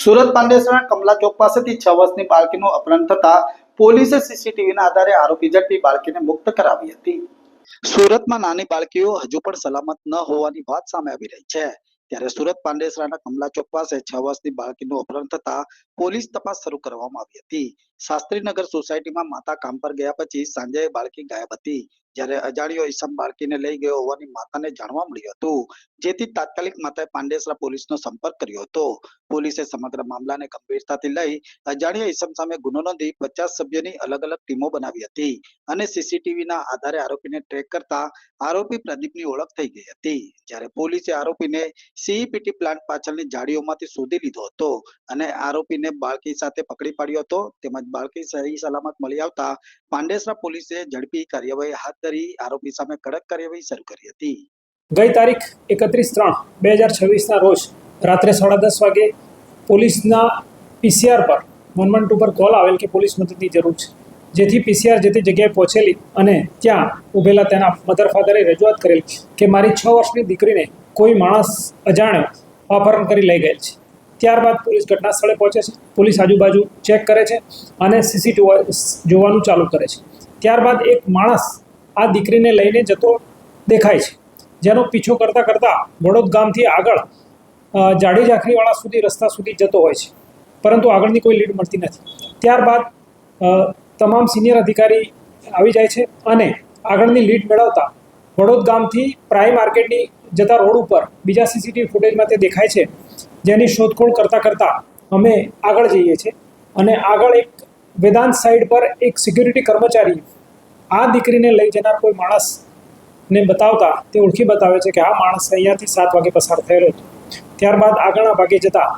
સુરત પાંડેસરા કમલા ચોક પાસેથી 6 વર્ષની બાળકીનું અપહરણ થતા પોલીસે સીસીટીવીના આધારે આરોપી ઝડપી બાળકીને મુક્ત કરાવી હતી। સુરતમાં નાની બાળકીઓ હજુ પણ સલામત ન હોવાની વાત સામે આવી રહી છે, ત્યારે સુરત પાંડેસરાના કમલા ચોક પાસે 6 વર્ષની બાળકીનું અપહરણ થતા પોલીસ તપાસ શરૂ કરવામાં આવી હતી। શાસ્ત્રીનગર સોસાયટીમાં માતા કામ પર ગયા પછી સાંજે બાળકી ગાયબ હતી, જ્યારે અજાણ્યો ઈસમ બાળકીને લઈ ગયો હોવાની માતાને જાણવા મળ્યું હતું, જેથી તાત્કાલિક માતાએ પાંડેસરા પોલીસનો સંપર્ક કર્યો હતો। પોલીસે સમગ્ર મામલાને ગંભીરતાથી લઈ અજાણ્યા ઈસમ સામે ગુનો નોંધી 50 સભ્યોની અલગ અલગ ટીમો બનાવી હતી અને સીસીટીવીના આધારે આરોપીને ટ્રેક કરતા આરોપી પ્રદીપની ઓળખ થઈ ગઈ હતી। જ્યારે પોલીસે આરોપીને સીઈપીટી પ્લાન્ટ પાછળની ઝાડીઓમાંથી શોધી લીધો હતો અને આરોપીને બાળકી સાથે પકડી પાડ્યો હતો, તેમજ બાળકી સહી સલામત મળી આવતા પાંડેસરા પોલીસે ઝડપી કાર્યવાહી હાથ ધરી આરોપી સામે કડક કાર્યવાહી શરૂ કરી હતી। ગઈ તારીખ 31/3/2026 રોજ રાત્રે 10:30 વાગે પોલીસના પીસીઆર પર 112 પર કોલ આવેલ કે પોલીસ મદદની જરૂર છે, જેથી પીસીઆર જે તે જગ્યાએ પહોંચેલી અને ત્યાં ઊભેલા તેના મધર ફાધરે રજૂઆત કરેલ કે મારી 6 વર્ષની દીકરીને કોઈ માણસ અજાણ્યો અપહરણ કરી લઈ ગયેલ છે। ત્યારબાદ પોલીસ ઘટના સ્થળે પહોંચે છે, પોલીસ આજુબાજુ ચેક કરે છે અને સીસીટીવી જોવાનું ચાલુ કરે છે। ત્યારબાદ એક માણસ આ દીકરીને લઈને જતો દેખાય છે, જેનો પીછો કરતાં કરતાં વડોદ ગામથી આગળ જાડી ઝાંખરીવાળા સુધી રસ્તા સુધી જતો હોય છે, પરંતુ આગળની કોઈ લીડ મળતી નથી। ત્યારબાદ તમામ સિનિયર અધિકારી આવી જાય છે અને આગળની લીડ મેળવતા વડોદ ગામથી પ્રાઇમ માર્કેટની જતા રોડ ઉપર બીજા સીસીટીવી ફૂટેજમાં તે દેખાય છે, જેની શોધખોળ કરતાં અમે આગળ જઈએ છીએ અને આગળ એક વેદાંત સાઈડ પર એક સિક્યુરિટી કર્મચારી આ દીકરીને લઈ જનાર કોઈ માણસને બતાવતા તે ઓળખી બતાવે છે કે આ માણસ અહીંયાથી 7 વાગે પસાર થયેલો હતો। ત્યારબાદ આગળના ભાગે જતાં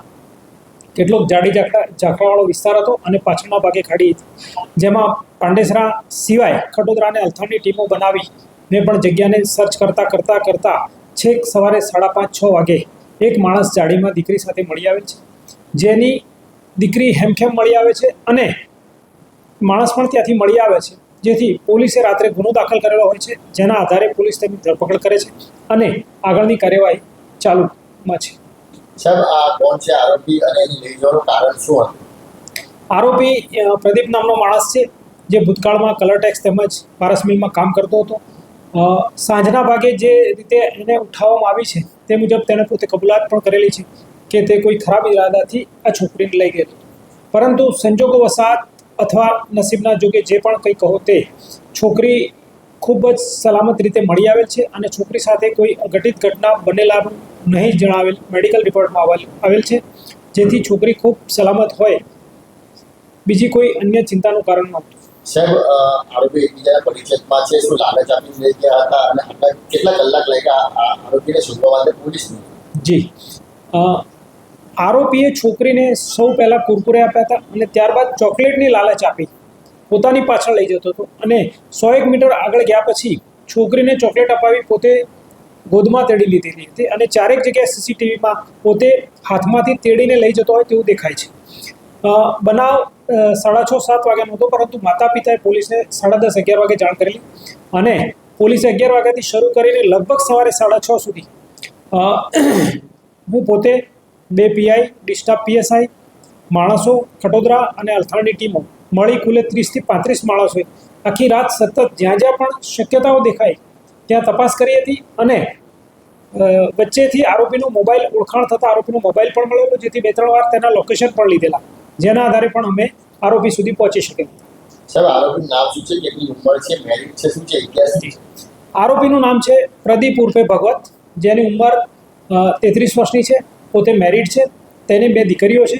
કેટલોક જાડી ઝાંખરાવાળો વિસ્તાર હતો અને પાછળના ભાગે ખાડી હતી, જેમાં પાંડેસરા સિવાય ખટોદરા અને અલથાણની ટીમો બનાવીને પણ જગ્યાને સર્ચ કરતાં છેક સવારે 5:30-6 વાગે એક માણસ જાડીમાં દીકરી સાથે મળી આવે છે, જેની દીકરી હેમખેમ મળી આવે છે અને માણસ પણ ત્યાંથી મળી આવે છે, જેથી પોલીસે રાત્રે ગુનો દાખલ કરેલો હોય છે, જેના આધારે પોલીસ તેની ધરપકડ કરે છે અને આગળની કાર્યવાહી ચાલુમાં છે। સાહેબ, આ કોણ છે આરોપી અને એની લઈ જવાનું કારણ શું હતું? આરોપી પ્રદીપ નામનો માણસ છે, જે ભૂતકાળમાં કલર ટેક્સ તેમજ પારસ મિલમાં કામ કરતો હતો। સાંજના ભાગે જે રીતે એને ઉઠાવવામાં આવી છે તે મુજબ તેણે પોતે કબૂલાત પણ કરેલી છે કે તે કોઈ ખરાબ ઇરાદાથી આ છોકરીને લઈ ગયો હતો, પરંતુ સંજોગો વસાત અથવા નસીબના જોગે જે પણ કંઈ કહો તે છોકરી ખૂબ જ સલામત રીતે મળી આવેલ છે અને છોકરી સાથે કોઈ અઘટિત ઘટના બનેલાનું નહીં જણાવેલ મેડિકલ રિપોર્ટમાં આવેલ છે, જેથી છોકરી ખૂબ સલામત હોય, બીજી કોઈ અન્ય ચિંતાનું કારણ નહોતું। સાહેબ, આરોપી એકબીજાના પરિચયમાં છે, શું લાલચ આપીને લઈ ગયા હતા અને કેટલા કલાક લાગ્યા આરોપીને શોધવા માટે પોલીસને? જી, આરોપીએ છોકરીને સૌ પહેલાં કુરકુરે આપ્યા હતા અને ત્યારબાદ ચોકલેટની લાલચ આપી પોતાની પાછળ લઈ જતો હતો અને 100 મીટર આગળ ગયા પછી છોકરીને ચોકલેટ અપાવી પોતે ગોદમાં તેડી લીધેલી હતી અને 4 જગ્યાએ સીસીટીવીમાં પોતે હાથમાંથી તેડીને લઈ જતો હોય તેવું દેખાય છે। બનાવ 6:30-7 વાગ્યાનો હતો, પરંતુ માતા પિતાએ પોલીસને 10:30-11 વાગે જાણ કરેલી અને પોલીસે 11 વાગ્યાથી શરૂ કરીને લગભગ સવારે 6:30 સુધી હું પોતે 2 પીઆઈ, ડિસ્ટાફ પીએસઆઈ, માણસો ખટોદરા અને અલથાણની ટીમો મળી કુલે 30 થી 35 માણસોએ આખી રાત સતત જ્યાં પણ શક્યતાઓ દેખાય ત્યાં તપાસ કરી હતી અને વચ્ચેથી આરોપીનો મોબાઈલ ઓળખાણ થતાં આરોપીનો મોબાઈલ પણ મળેલો, જેથી 2-3 વાર તેના લોકેશન પણ લીધેલા, જેના આધારે પણ અમે આરોપી સુધી પહોંચી શકેલા। સાહેબ, આરોપીનું નામ શું છે, કેટલી ઉંમર છે, મેરિડ છે, શું છે ઇતિહાસ? આરોપીનું નામ છે પ્રદીપ ઉર્ફે ભગવત, જેની ઉંમર 33 વર્ષની છે, પોતે મેરિડ છે, તેની 2 દીકરીઓ છે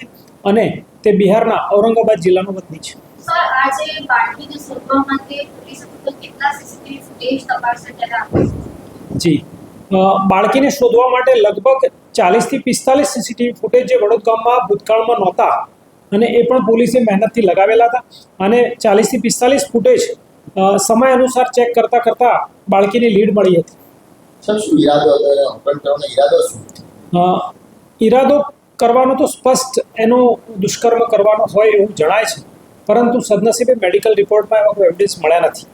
અને તે બિહારના ઔરંગાબાદ જિલ્લાનો વતની છે। જી, બાળકીને શોધવા માટે લગભગ 40 થી 45 સીસીટીવી ફૂટેજ જે વડોદ ગામમાં ભૂતકાળમાં નહોતા અને એ પણ પોલીસે મહેનતથી લગાવેલા હતા અને 40 થી 45 ફૂટેજ સમય અનુસાર ચેક કરતાં બાળકીની લીડ મળી હતી। સાહેબ, શું ઈરાદો હતો? અપહરણ કરવાનો ઈરાદો શું? ઈરાદો કરવાનો તો સ્પષ્ટ એનો દુષ્કર્મ કરવાનો હોય એવું જણાય છે, પરંતુ સદનસીબે મેડિકલ રિપોર્ટમાં એવા કોઈ એવિડન્સ મળ્યા નથી।